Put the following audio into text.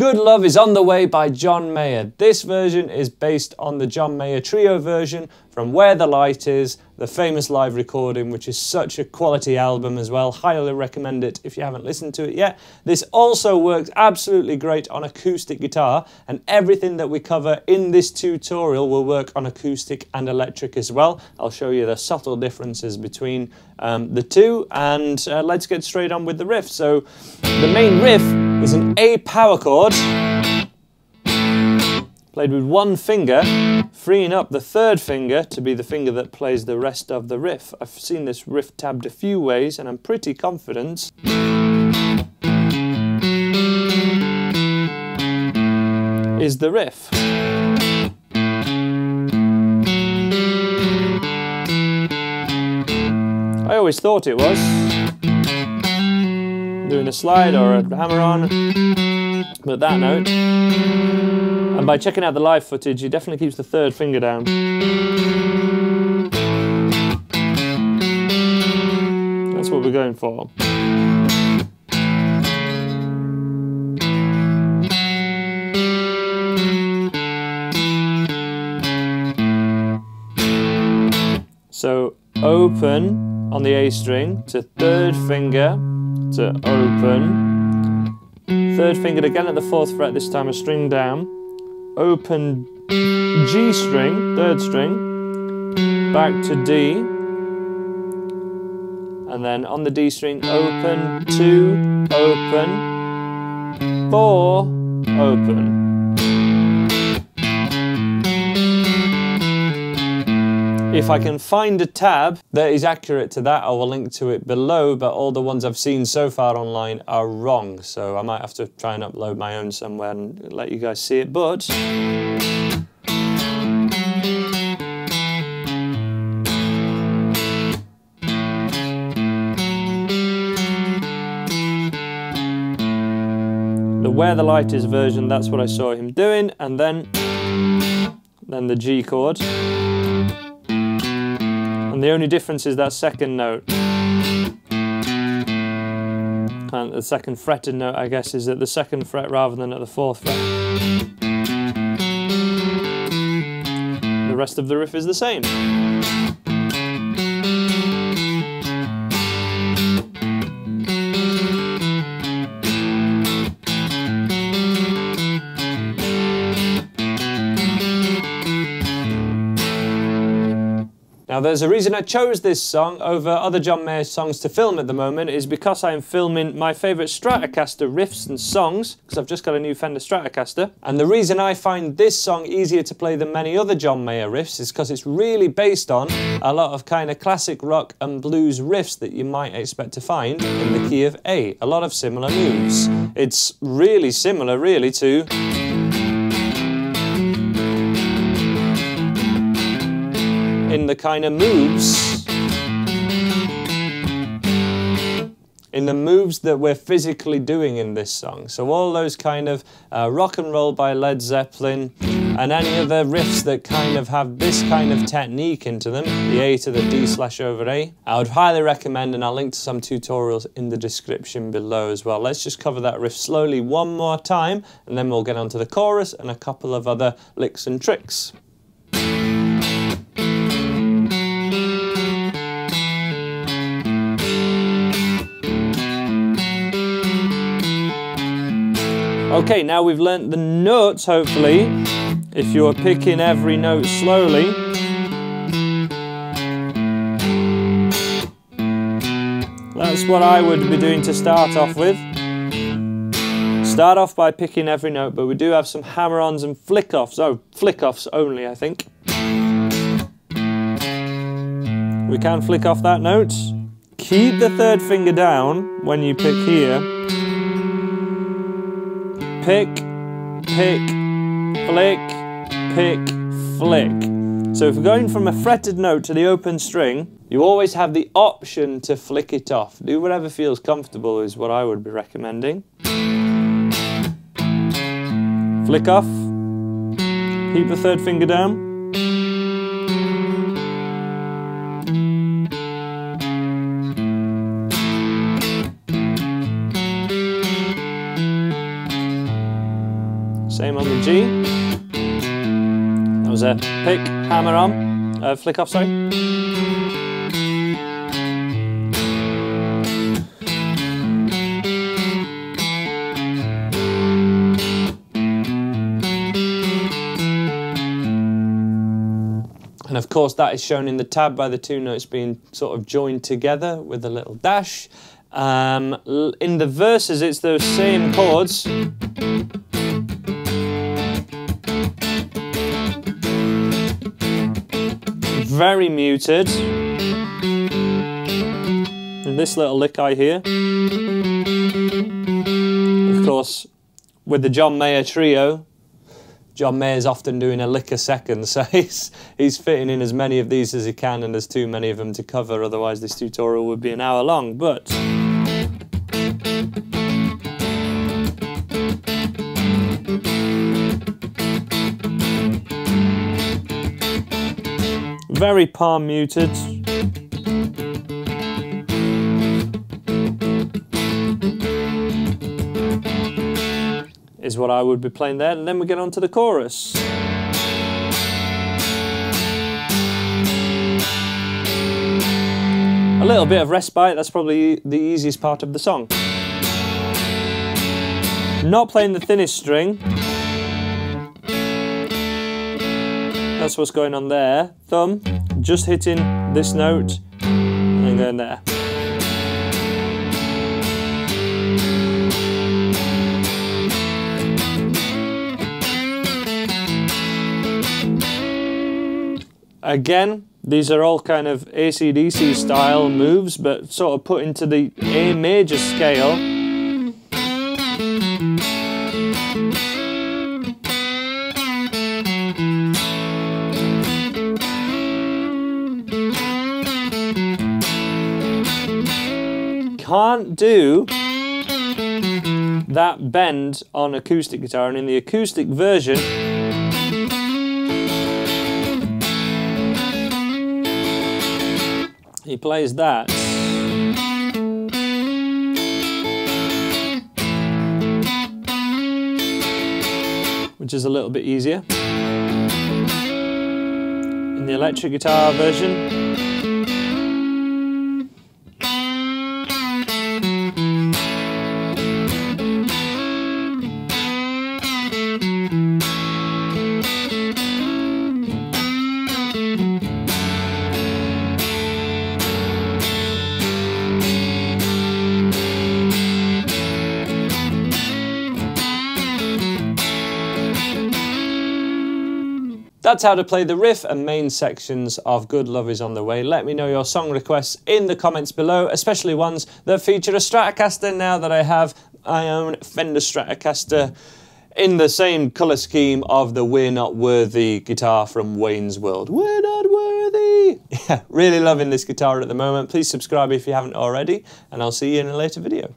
Good Love is on the Way by John Mayer. This version is based on the John Mayer trio version from Where the Light Is, the famous live recording, which is such a quality album as well. Highly recommend it if you haven't listened to it yet. This also works absolutely great on acoustic guitar, and everything that we cover in this tutorial will work on acoustic and electric as well. I'll show you the subtle differences between the two, and let's get straight on with the riff. So the main riff is an A power chord, played with one finger, freeing up the third finger to be the finger that plays the rest of the riff. I've seen this riff tabbed a few ways, and I'm pretty confident is the riff. I always thought it was. Doing a slide or a hammer-on, but that note. And by checking out the live footage, he definitely keeps the third finger down. That's what we're going for. So open on the A string to third finger to open, third finger again at the 4th fret, this time a string down, open G string, 3rd string, back to D, and then on the D string open, 2, open, 4, open. If I can find a tab that is accurate to that, I will link to it below, but all the ones I've seen so far online are wrong, so I might have to try and upload my own somewhere and let you guys see it, but the Where the Light Is version, that's what I saw him doing, and then the G chord. And the only difference is that second note. And the second fretted note, I guess, is at the 2nd fret rather than at the 4th fret. The rest of the riff is the same. Now there's a reason I chose this song over other John Mayer songs to film at the moment, is because I'm filming my favourite Stratocaster riffs and songs, because I've just got a new Fender Stratocaster. And the reason I find this song easier to play than many other John Mayer riffs is because it's really based on a lot of kind of classic rock and blues riffs that you might expect to find in the key of A. A lot of similar moves. It's really similar really to in the kind of moves, in the moves that we're physically doing in this song. So all those kind of rock and roll by Led Zeppelin and any other riffs that kind of have this kind of technique into them, the A to the D/over-A, I would highly recommend, and I'll link to some tutorials in the description below as well. Let's just cover that riff slowly one more time, and then we'll get on to the chorus and a couple of other licks and tricks. Okay, now we've learnt the notes, hopefully, if you're picking every note slowly. That's what I would be doing to start off with. Start off by picking every note, but we do have some hammer-ons and flick-offs. Oh, flick-offs only, I think. We can flick off that note. Keep the 3rd finger down when you pick here. Pick, pick, flick, pick, flick. So if we're going from a fretted note to the open string, you always have the option to flick it off. Do whatever feels comfortable is what I would be recommending. Flick off, keep the 3rd finger down. G. That was a pick, hammer on, flick off, sorry. And of course that is shown in the tab by the two notes being sort of joined together with a little dash. In the verses it's those same chords. Very muted. And this little lick I hear. Of course, with the John Mayer trio, John Mayer's often doing a lick a second, so he's fitting in as many of these as he can, and there's too many of them to cover, otherwise this tutorial would be an hour long, but very palm muted. Is what I would be playing there, and then we get on to the chorus. A little bit of respite, that's probably the easiest part of the song. Not playing the thinnest string. That's what's going on there. Thumb, just hitting this note, and going there. Again, these are all kind of AC/DC style moves, but sort of put into the A major scale. Can't do that bend on acoustic guitar, and in the acoustic version, he plays that. Which is a little bit easier. In the electric guitar version, that's how to play the riff and main sections of Good Love Is On The Way. Let me know your song requests in the comments below, especially ones that feature a Stratocaster, now that I have my own Fender Stratocaster in the same colour scheme of the We're Not Worthy guitar from Wayne's World. We're not worthy! Yeah, really loving this guitar at the moment. Please subscribe if you haven't already, and I'll see you in a later video.